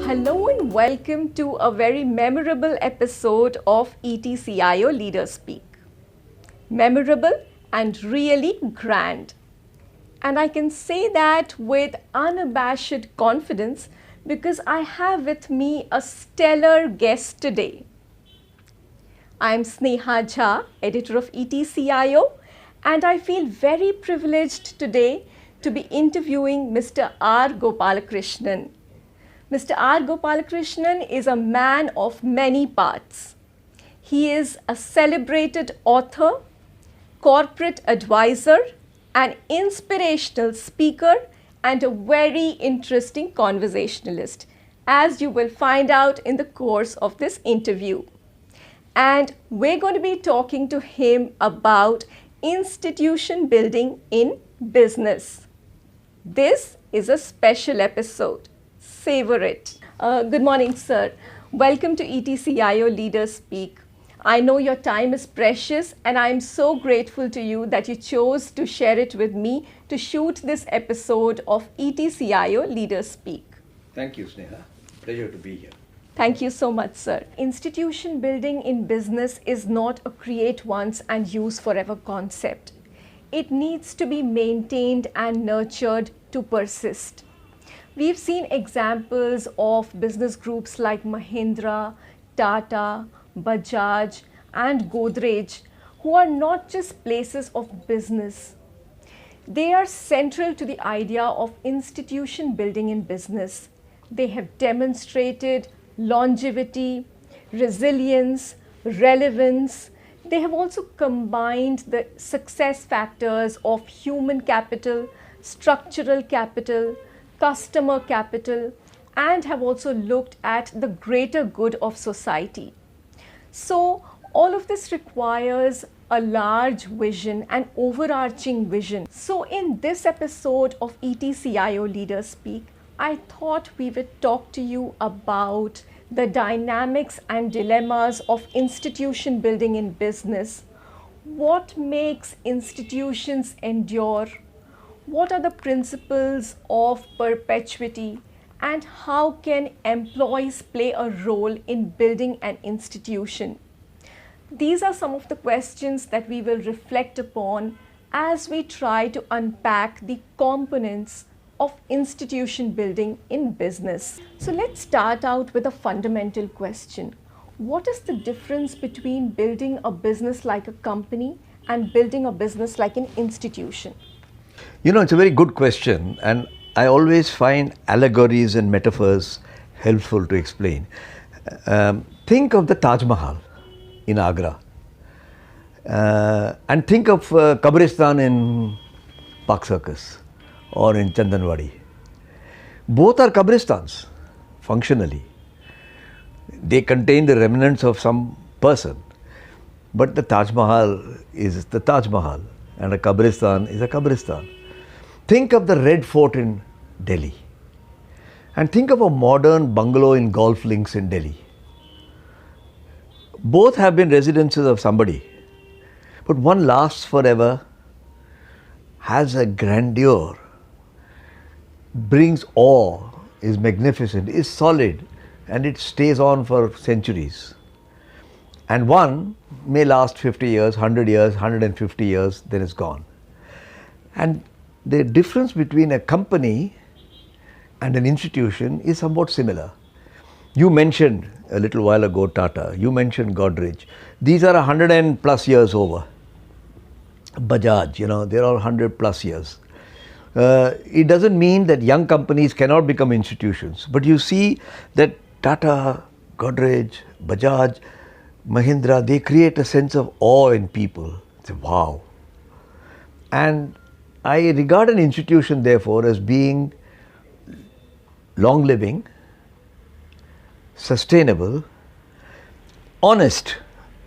Hello and welcome to a very memorable episode of ETCIO Leaders Speak. Memorable and really grand. And I can say that with unabashed confidence because I have with me a stellar guest today. I'm Sneha Jha, editor of ETCIO, and I feel very privileged today to be interviewing Mr. R. Gopalakrishnan. Mr. R. Gopalakrishnan is a man of many parts. He is a celebrated author, corporate advisor, an inspirational speaker, and a very interesting conversationalist, as you will find out in the course of this interview. And we're going to be talking to him about institution building in business. This is a special episode. Savor it. Good morning, sir. Welcome to ETCIO Leaders Speak. I know your time is precious and I'm so grateful to you that you chose to share it with me to shoot this episode of ETCIO Leaders Speak. Thank you, Sneha. Pleasure to be here. Thank you so much, sir. Institution building in business is not a create once and use forever concept. It needs to be maintained and nurtured to persist. We've seen examples of business groups like Mahindra, Tata, Bajaj, and Godrej, who are not just places of business. They are central to the idea of institution building in business. They have demonstrated longevity, resilience, relevance. They have also combined the success factors of human capital, structural capital, customer capital, and have also looked at the greater good of society. So all of this requires a large vision, an overarching vision. So in this episode of ETCIO Leaders Speak, I thought we would talk to you about the dynamics and dilemmas of institution building in business. What makes institutions endure? What are the principles of perpetuity, and how can employees play a role in building an institution? These are some of the questions that we will reflect upon as we try to unpack the components of institution building in business. So let's start out with a fundamental question. What is the difference between building a business like a company and building a business like an institution? You know, it's a very good question, and I always find allegories and metaphors helpful to explain. Think of the Taj Mahal in Agra, and think of Kabristan in Park Circus or in Chandanwadi. Both are Kabristans, functionally. They contain the remnants of some person, but the Taj Mahal is the Taj Mahal, and a Kabristan is a Kabristan. Think of the Red Fort in Delhi, and think of a modern bungalow in Golf Links in Delhi. Both have been residences of somebody, but one lasts forever, has a grandeur, brings awe, is magnificent, is solid, and it stays on for centuries. And one may last 50 years, 100 years, 150 years, then it's gone. And the difference between a company and an institution is somewhat similar. You mentioned a little while ago Tata, you mentioned Godrej. These are 100 and plus years over. Bajaj, you know, they're all 100 plus years. It doesn't mean that young companies cannot become institutions, but you see that Tata, Godrej, Bajaj, Mahindra, they create a sense of awe in people. It's wow. And I regard an institution, therefore, as being long-living, sustainable, honest.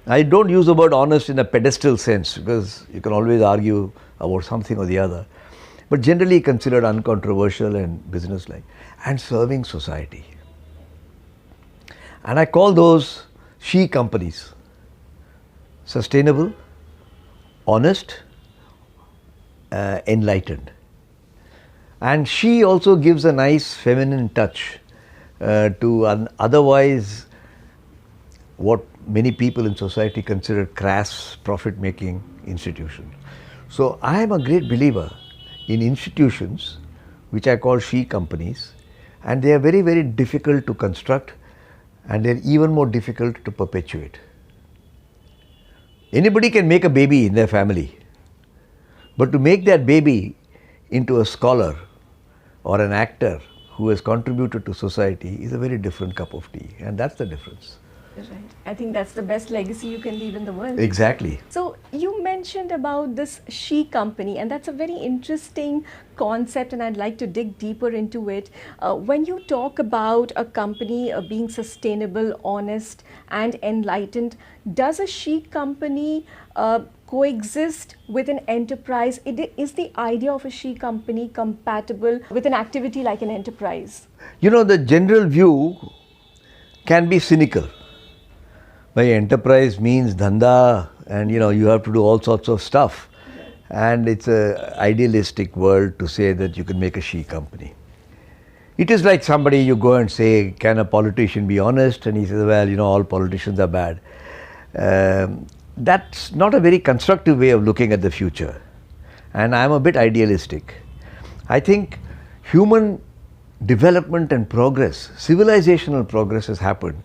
I don't use the word honest in a pedestal sense because you can always argue about something or the other, but generally considered uncontroversial and businesslike, and serving society. And I call those she companies. Sustainable, honest, enlightened. And she also gives a nice feminine touch to an otherwise what many people in society consider crass profit-making institution. So I am a great believer in institutions which I call she companies, and they are very, very difficult to construct, and they are even more difficult to perpetuate. Anybody can make a baby in their family, but to make that baby into a scholar or an actor who has contributed to society is a very different cup of tea, and that's the difference. Right. I think that's the best legacy you can leave in the world. Exactly. So you mentioned about this she company, and that's a very interesting concept, and I'd like to dig deeper into it. When you talk about a company being sustainable, honest, and enlightened, does a she company coexist with an enterprise? Is the idea of a she company compatible with an activity like an enterprise? You know, the general view can be cynical. By enterprise means dhanda, and you have to do all sorts of stuff. And it's an idealistic world to say that you can make a she company. It is like somebody, you go and say, can a politician be honest? And he says, well, all politicians are bad. That's not a very constructive way of looking at the future. And I'm a bit idealistic. I think human development and progress, civilizational progress has happened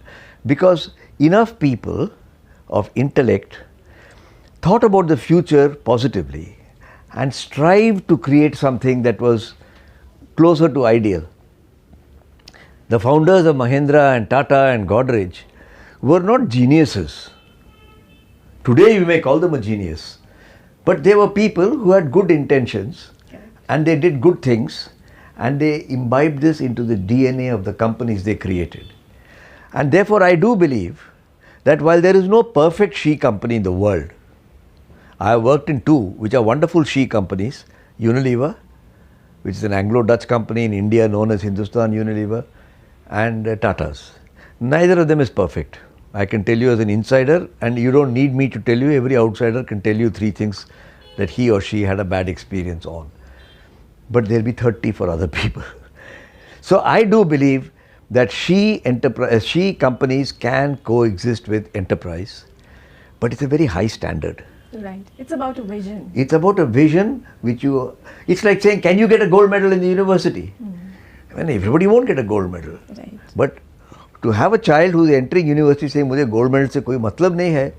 because enough people of intellect thought about the future positively and strived to create something that was closer to ideal. The founders of Mahindra and Tata and Godrej were not geniuses. Today you may call them a genius, but they were people who had good intentions and they did good things, and they imbibed this into the DNA of the companies they created. And therefore I do believe that while there is no perfect she company in the world, I have worked in two which are wonderful she companies, Unilever, which is an Anglo-Dutch company in India known as Hindustan Unilever, and Tata's. Neither of them is perfect. I can tell you as an insider, and you don't need me to tell you, every outsider can tell you 3 things that he or she had a bad experience on. But there will be 30 for other people. So I do believe that she companies can coexist with enterprise, but it's a very high standard. Right. It's about a vision. It's about a vision it's like saying, can you get a gold medal in the university? I mean, everybody won't get a gold medal. Right. But to have a child who's entering university saying, मुझे gold medal से कोई मतलब नहीं है,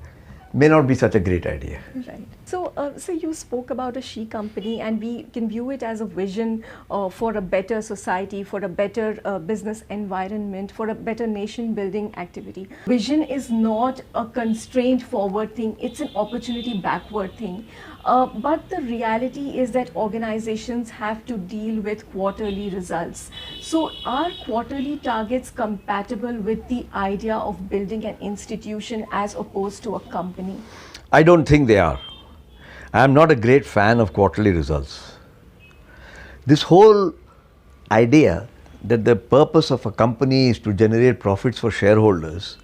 may not be such a great idea. Right. So you spoke about a she company, and we can view it as a vision for a better society, for a better business environment, for a better nation building activity. Vision is not a constraint forward thing, it's an opportunity backward thing. But the reality is that organizations have to deal with quarterly results. So are quarterly targets compatible with the idea of building an institution as opposed to a company? I don't think they are. I am not a great fan of quarterly results. This whole idea that the purpose of a company is to generate profits for shareholders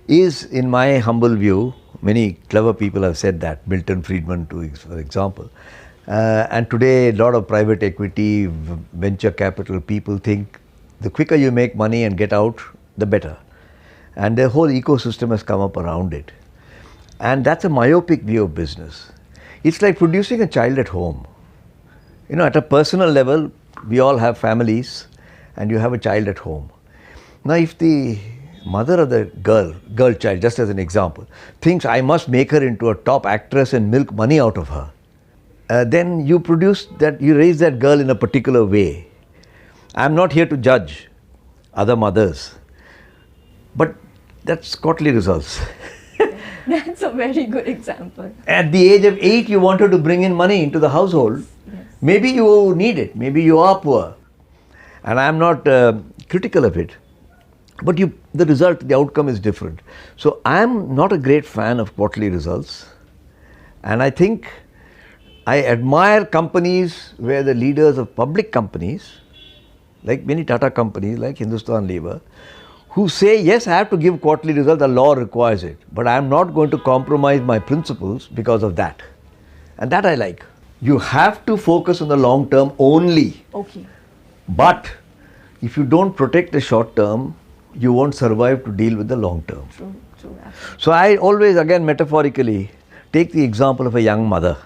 is, in my humble view, many clever people have said that, Milton Friedman for example, and today a lot of private equity, venture capital people think the quicker you make money and get out, the better. And the whole ecosystem has come up around it. And that's a myopic view of business. It's like producing a child at home. At a personal level, we all have families, and you have a child at home. Now, if the mother of the girl child, just as an example, thinks I must make her into a top actress and milk money out of her, then you raise that girl in a particular way. I'm not here to judge other mothers, but that's quarterly results. That's a very good example. At the age of 8, you wanted to bring in money into the household. Yes. Maybe you need it, maybe you are poor. And I'm not critical of it. But the outcome is different. So I'm not a great fan of quarterly results. And I think I admire companies where the leaders of public companies, like many Tata companies, like Hindustan Lever, who say, yes, I have to give quarterly results, the law requires it, but I am not going to compromise my principles because of that. And that I like. You have to focus on the long term only. Okay. But if you don't protect the short term, you won't survive to deal with the long term. True, absolutely. So I always, again metaphorically, take the example of a young mother.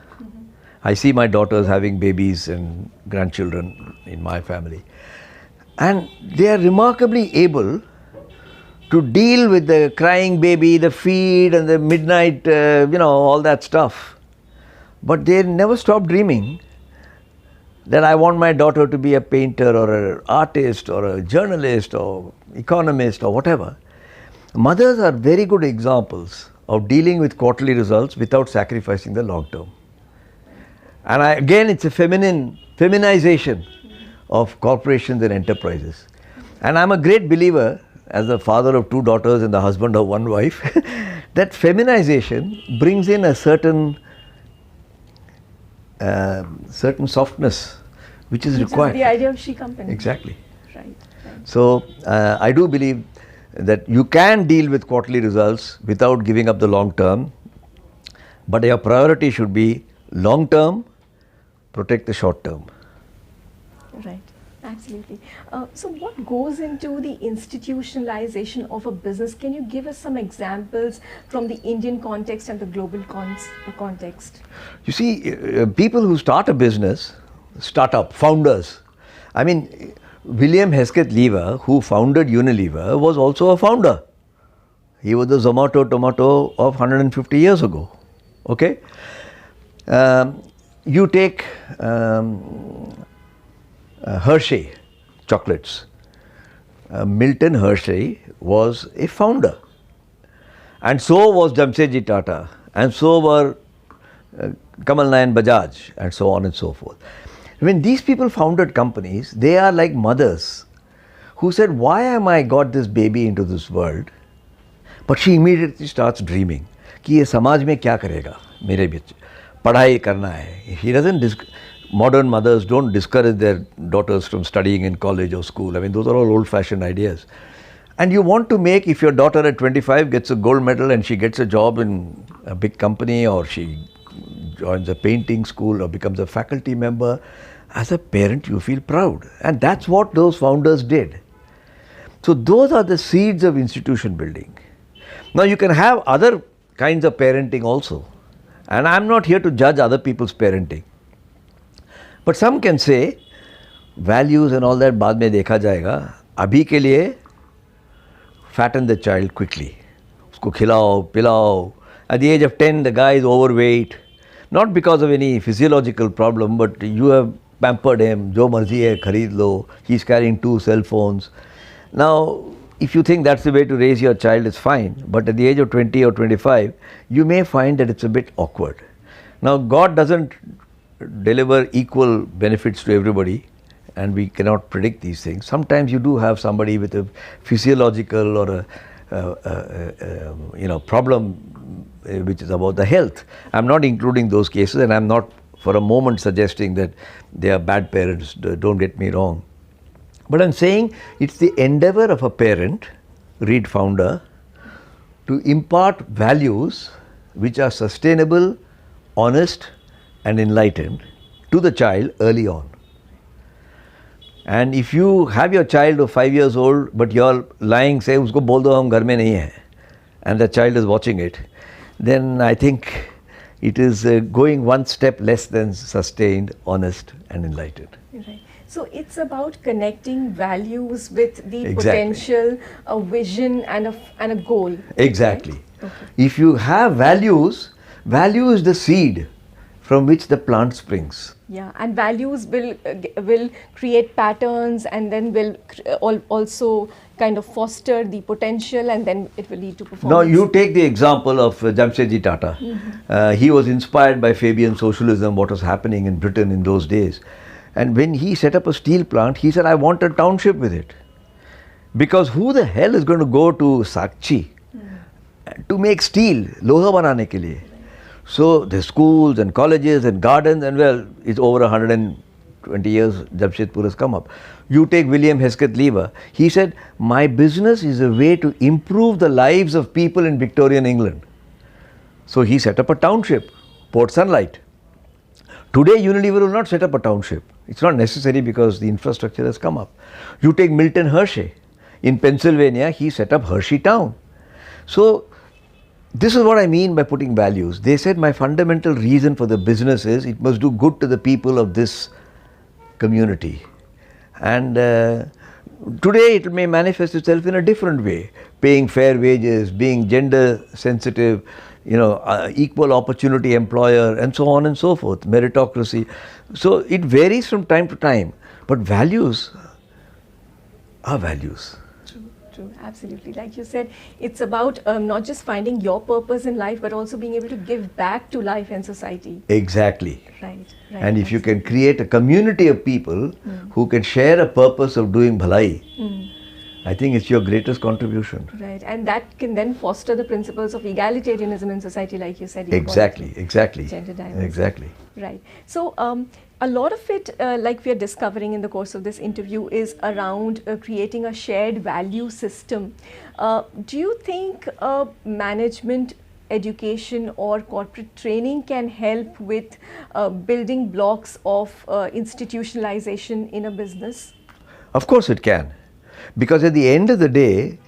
I see my daughters having babies and grandchildren in my family. And they are remarkably able to deal with the crying baby, the feed and the midnight, all that stuff. But they never stop dreaming that I want my daughter to be a painter or an artist or a journalist or economist or whatever. Mothers are very good examples of dealing with quarterly results without sacrificing the long term. And again, it's a feminization of corporations and enterprises. And I'm a great believer, as the father of 2 daughters and the husband of 1 wife, that feminization brings in a certain softness which is required. Which is the idea of she company. Exactly. Right. So I do believe that you can deal with quarterly results without giving up the long term, but your priority should be long term, protect the short term. Right. Absolutely. So what goes into the institutionalization of a business? Can you give us some examples from the Indian context and the global context? You see, people who start a business, startup, founders. I mean, William Hesketh Lever, who founded Unilever, was also a founder. He was the Zomato tomato of 150 years ago. Okay? You take Hershey chocolates. Milton Hershey was a founder. And so was Jamsetji Tata. And so were Kamal Nayan Bajaj, and so on and so forth. When these people founded companies, they are like mothers who said, why am I got this baby into this world? But she immediately starts dreaming कि ये समाज में क्या करेगा मेरे बच्चे, पढ़ाई करना है. He doesn't modern mothers don't discourage their daughters from studying in college or school. I mean, those are all old-fashioned ideas. And you want to make, if your daughter at 25 gets a gold medal and she gets a job in a big company, or she joins a painting school or becomes a faculty member, as a parent you feel proud. And that's what those founders did. So those are the seeds of institution building. Now you can have other kinds of parenting also. And I'm not here to judge other people's parenting. But some can say, values and all that बाद में देखा जाएगा, अभी के लिए fatten the child quickly. उसको खिलाओ, पिलाओ. At the age of 10, the guy is overweight, not because of any physiological problem, but you have pampered him, जो मर्जी है खरीद लो. He's carrying 2 cell phones. Now, if you think that's the way to raise your child, it's fine. But at the age of 20 or 25, you may find that it's a bit awkward. Now, God doesn't deliver equal benefits to everybody, and we cannot predict these things. Sometimes you do have somebody with a physiological or a problem which is about the health. I'm not including those cases, and I'm not for a moment suggesting that they are bad parents. Don't get me wrong. But I'm saying it's the endeavor of a parent, read founder, to impart values which are sustainable, honest and enlightened to the child early on. And if you have your child of 5 years old, but you're lying, say, usko bol do hum ghar mein nahi hai, and the child is watching it, then I think it is going one step less than sustained, honest and enlightened. Right. So it's about connecting values with the Exactly. potential, a vision and a goal. Exactly. Right? Okay. If you have values, value is the seed from which the plant springs. Yeah, and values will create patterns, and then will also kind of foster the potential, and then it will lead to performance. Now you take the example of Jamsetji Tata. He was inspired by Fabian socialism, what was happening in Britain in those days. And when he set up a steel plant, he said, I want a township with it. Because who the hell is going to go to Sakchi to make steel, loha banane ke liye? So the schools and colleges and gardens, and well, it's over 120 years Jamshedpur has come up. You take William Hesketh Lever. He said, my business is a way to improve the lives of people in Victorian England. So he set up a township, Port Sunlight. Today Unilever will not set up a township. It's not necessary because the infrastructure has come up. You take Milton Hershey. In Pennsylvania, he set up Hershey Town. So this is what I mean by putting values. They said my fundamental reason for the business is it must do good to the people of this community. And today it may manifest itself in a different way. Paying fair wages, being gender sensitive, equal opportunity employer, and so on and so forth, meritocracy. So it varies from time to time, but values are values. True, absolutely. Like you said, it's about not just finding your purpose in life, but also being able to give back to life and society. Exactly. Right. And if you can create a community of people who can share a purpose of doing bhalai, I think it's your greatest contribution. Right, and that can then foster the principles of egalitarianism in society, like you said. Exactly. Gender diversity. Exactly. Right. So a lot of it, like we are discovering in the course of this interview, is around creating a shared value system. Do you think management education or corporate training can help with building blocks of institutionalization in a business? Of course it can. Because at the end of the day,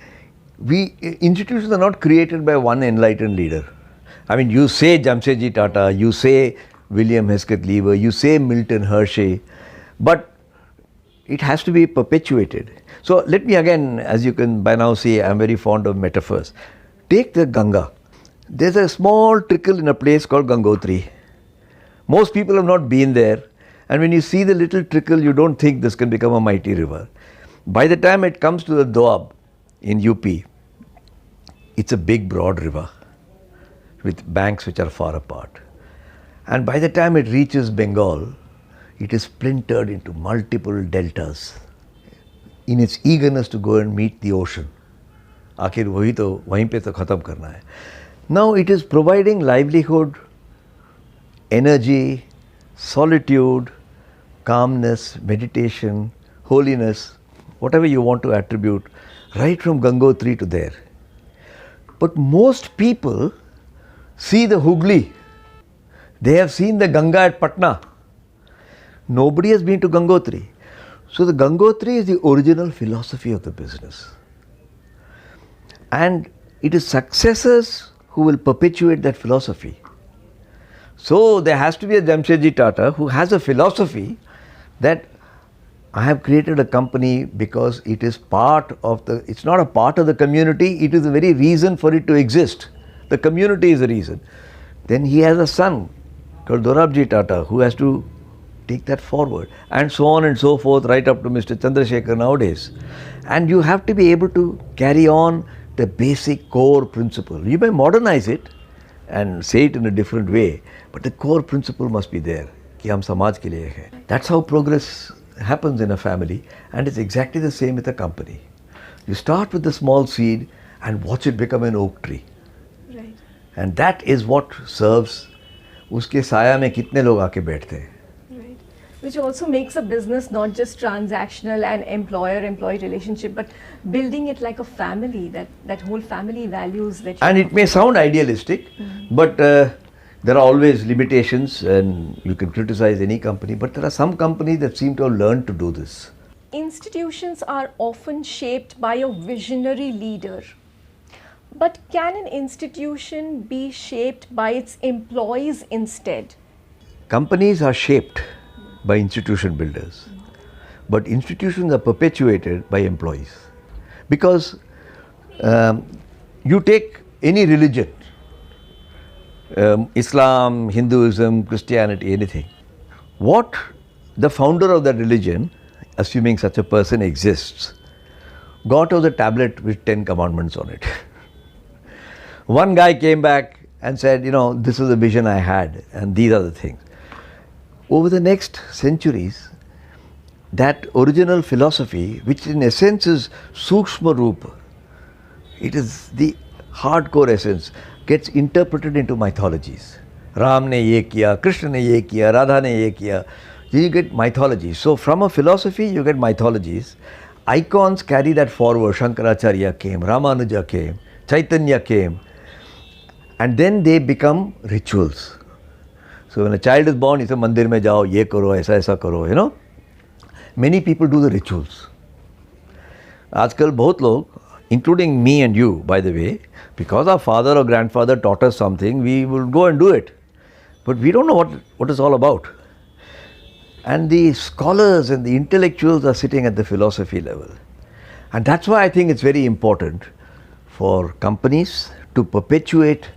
institutions are not created by one enlightened leader. I mean, you say Jamsetji Tata, you say William Hesketh Lever, you say Milton Hershey, but it has to be perpetuated. So let me again, as you can by now see, I'm very fond of metaphors. Take the Ganga. There's a small trickle in a place called Gangotri. Most people have not been there, and when you see the little trickle, you don't think this can become a mighty river. By the time it comes to the Doab in UP, it's a big broad river with banks which are far apart. And by the time it reaches Bengal, it is splintered into multiple deltas in its eagerness to go and meet the ocean. Aakhir wahi to wahin pe to khatam karna hai. Now it is providing livelihood, energy, solitude, calmness, meditation, holiness, whatever you want to attribute, right from Gangotri to there. But most people see the Hooghly. They have seen the Ganga at Patna. Nobody has been to Gangotri. So the Gangotri is the original philosophy of the business. And it is successors who will perpetuate that philosophy. So there has to be a Jamsetji Tata who has a philosophy that I have created a company because it is it's not a part of the community, it is the very reason for it to exist. The community is the reason. Then he has a son called Dorabji Tata who has to take that forward, and so on and so forth, right up to Mr. Chandrasekhar nowadays. And you have to be able to carry on the basic core principle. You may modernize it and say it in a different way, but the core principle must be there. Ki hum samaj ke liye hai. That's how progress happens in a family, and it's exactly the same with a company. You start with the small seed and watch it become an oak tree. Right. And that is what serves. Uske saya mein kitne log aake baithte hain. Right. Which also makes a business not just transactional and employer-employee relationship, but building it like a family, that whole family values that you And it may sound idealistic, but there are always limitations, and you can criticize any company, but there are some companies that seem to have learned to do this. Institutions are often shaped by a visionary leader. But can an institution be shaped by its employees instead? Companies are shaped by institution builders, but institutions are perpetuated by employees. Because you take any religion, Islam, Hinduism, Christianity, anything. What the founder of that religion, assuming such a person exists, got was a tablet with 10 commandments on it. One guy came back and said, this is the vision I had and these are the things. Over the next centuries, that original philosophy, which in essence is Sukshma Rupa, it is the hardcore essence, gets interpreted into mythologies. Ram ne ye kiya, Krishna ne ye kiya, Radha ne ye kiya. You get mythologies. So from a philosophy you get mythologies. Icons carry that forward. Shankaracharya came, Ramanuja came, Chaitanya came, and then they become rituals. So when a child is born, he says, Mandir mein jao, ye karo, aisa karo, you know. Many people do the rituals. आजकल बहुत लोग, including me and you, by the way, because our father or grandfather taught us something, we will go and do it. But we don't know what it's all about. And the scholars and the intellectuals are sitting at the philosophy level. And that's why I think it's very important for companies to perpetuate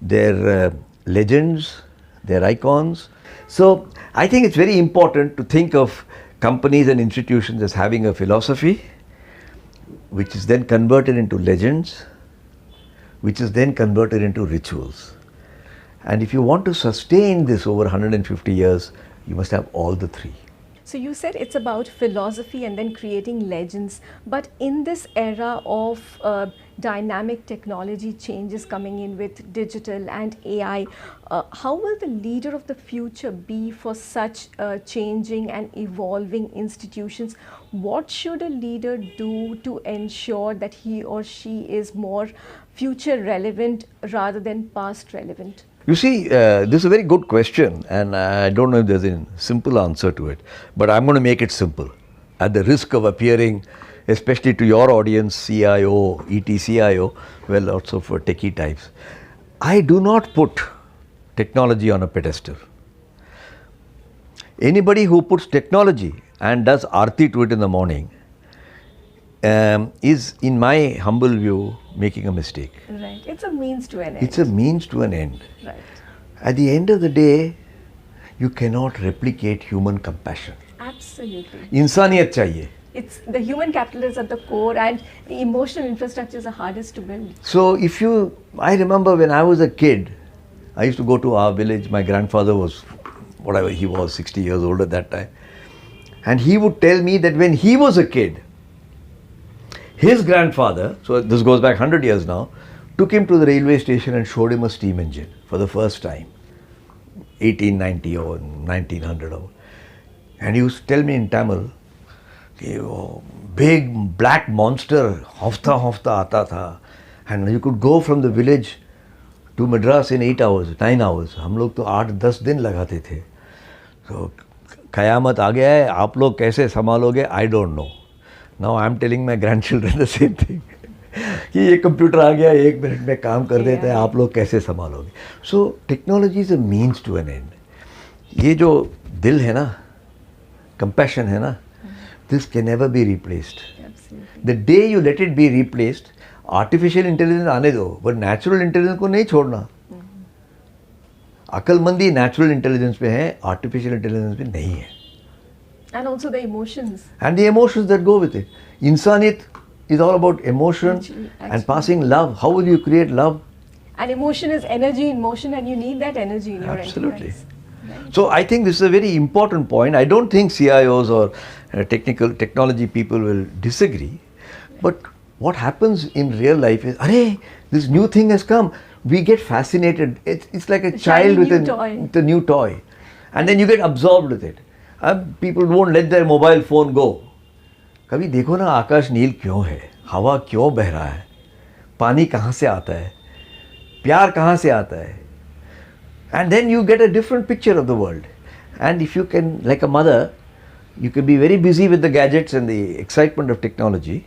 their legends, their icons. So I think it's very important to think of companies and institutions as having a philosophy, which is then converted into legends, which is then converted into rituals. And if you want to sustain this over 150 years, you must have all the three. So you said it's about philosophy and then creating legends, but in this era of dynamic technology changes coming in with digital and AI, how will the leader of the future be for such changing and evolving institutions? What should a leader do to ensure that he or she is more future relevant rather than past relevant? You see, this is a very good question, and I don't know if there's a simple answer to it, but I'm going to make it simple. At the risk of appearing, especially to your audience, CIO, ETCIO, well, lots of techie types. I do not put technology on a pedestal. Anybody who puts technology and does aarti to it in the morning is, in my humble view, making a mistake. Right. It's a means to an end. It's a means to an end. Right. At the end of the day, you cannot replicate human compassion. Absolutely. इंसानियत चाहिए. It's the human capital is at the core, and the emotional infrastructure is the hardest to build. So I remember when I was a kid, I used to go to our village. My grandfather was, whatever he was, 60 years old at that time. And he would tell me that when he was a kid, his grandfather, so this goes back 100 years now, took him to the railway station and showed him a steam engine for the first time, 1890 or 1900. And he used to tell me in Tamil, big black monster, hofta aata tha. And you could go from the village to Madras in 8 hours, 9 hours. हम लोग तो 8-10 दिन लगाते थे. So कयामत आ गया है, आप लोग कैसे संभालोगे? I don't know. Now I am telling my grandchildren the same thing. कि ये कंप्यूटर आ गया, 1 मिनट में काम कर देता है, आप लोग कैसे संभालोगे? So technology is a means to an end. ये जो दिल है ना, compassion है ना, this can never be replaced. Absolutely. The day you let it be replaced, artificial intelligence आने दो, but natural intelligence को नहीं छोड़ना. अकलमंदी natural intelligence पे है, artificial intelligence पे नहीं है. And also the emotions. And the emotions that go with it. Insaniyat is all about emotion Actually. and passing love. How will you create love? And emotion is energy in motion, and you need that energy in your Absolutely. enterprise. Right. So I think this is a very important point. I don't think CIOs or technology people will disagree. But what happens in real life is, arey, this new thing has come. We get fascinated. It's like a child with a new toy. And then you get absorbed with it. People won't let their mobile phone go. कभी देखो ना आकाश नील क्यों है, हवा क्यों बह रहा है, पानी कहाँ से आता है, प्यार कहाँ से आता है. And then you get a different picture of the world. And if you can, like a mother, you can be very busy with the gadgets and the excitement of technology.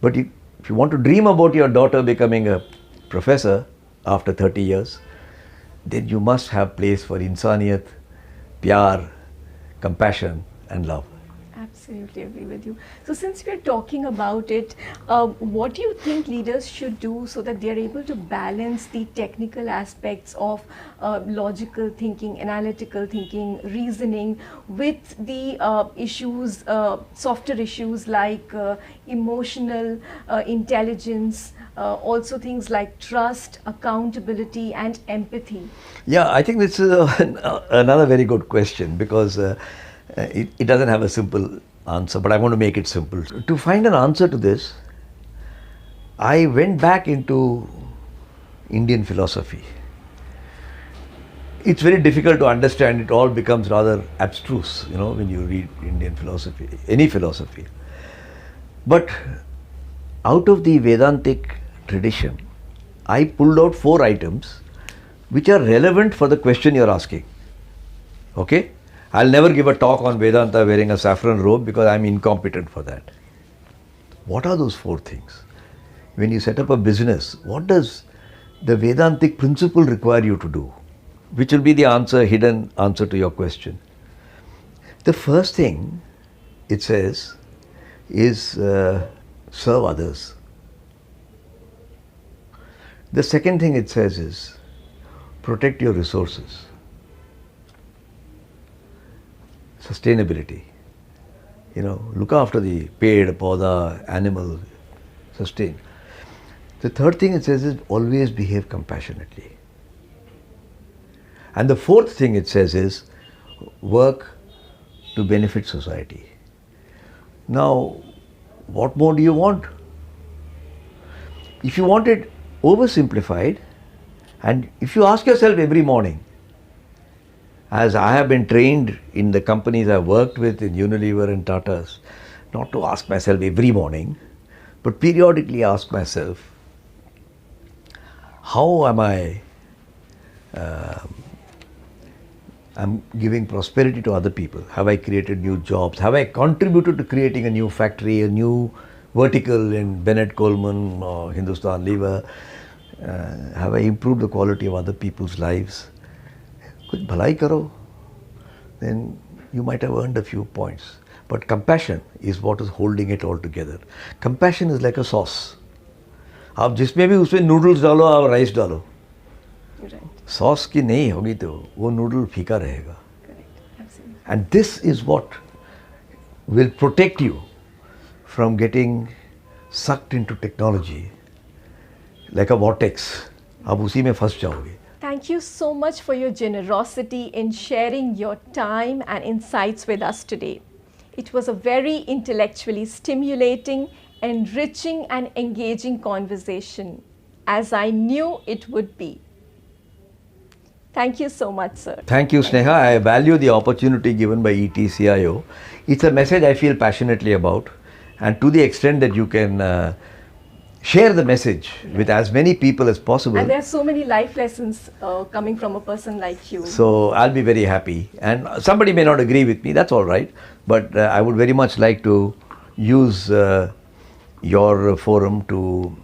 But if you want to dream about your daughter becoming a professor after 30 years, then you must have place for insaniyat, pyar, compassion and love. Absolutely agree with you. So since we're talking about it, what do you think leaders should do so that they're able to balance the technical aspects of logical thinking, analytical thinking, reasoning with the issues, softer issues like emotional intelligence, also things like trust, accountability and empathy? Yeah, I think this is another very good question because it doesn't have a simple answer, but I want to make it simple. To find an answer to this, I went back into Indian philosophy. It's very difficult to understand. It all becomes rather abstruse, when you read Indian philosophy, any philosophy. But out of the Vedantic tradition, I pulled out 4 items which are relevant for the question you're asking. Okay? I'll never give a talk on Vedanta wearing a saffron robe because I'm incompetent for that. What are those 4 things? When you set up a business, what does the Vedantic principle require you to do? Which will be the hidden answer to your question. The first thing it says is serve others. The second thing it says is protect your resources. Sustainability. Look after the ped, pauda, animal, sustain. The third thing it says is always behave compassionately. And the fourth thing it says is work to benefit society. Now, what more do you want? If you want it oversimplified, and if you ask yourself every morning, as I have been trained in the companies I've worked with in Unilever and Tata's, not to ask myself every morning, but periodically ask myself, how am I'm giving prosperity to other people? Have I created new jobs? Have I contributed to creating a new factory, a new vertical in Bennett Coleman or Hindustan Lever? Have I improved the quality of other people's lives? Kuch bhalai karo, then you might have earned a few points. But compassion is what is holding it all together. Compassion is like a sauce. आप जिसमें भी उसमें noodles डालो और rice डालो, sauce की नहीं होगी तो वो नूडल फीका रहेगा. And this is what will protect you from getting sucked into technology like a vortex. आप उसी में फंस जाओगे. Thank you so much for your generosity in sharing your time and insights with us today. It was a very intellectually stimulating, enriching and engaging conversation, as I knew it would be. Thank you so much, sir. Thank you, Sneha. I value the opportunity given by ETCIO. It's a message I feel passionately about, and to the extent that you can share the message with as many people as possible. And there are so many life lessons coming from a person like you. So I'll be very happy. And somebody may not agree with me, that's all right. But I would very much like to use your forum to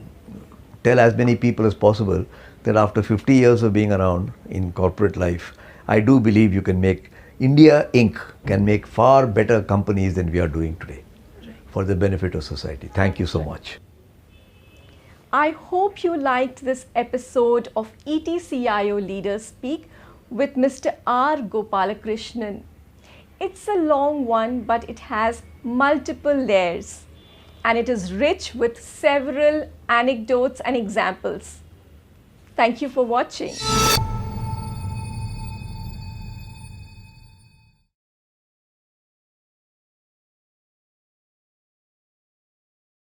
tell as many people as possible that after 50 years of being around in corporate life, I do believe you can make, India Inc. can make far better companies than we are doing today for the benefit of society. Thank you so much. I hope you liked this episode of ETCIO Leaders Speak with Mr. R. Gopalakrishnan. It's a long one, but it has multiple layers and it is rich with several anecdotes and examples. Thank you for watching.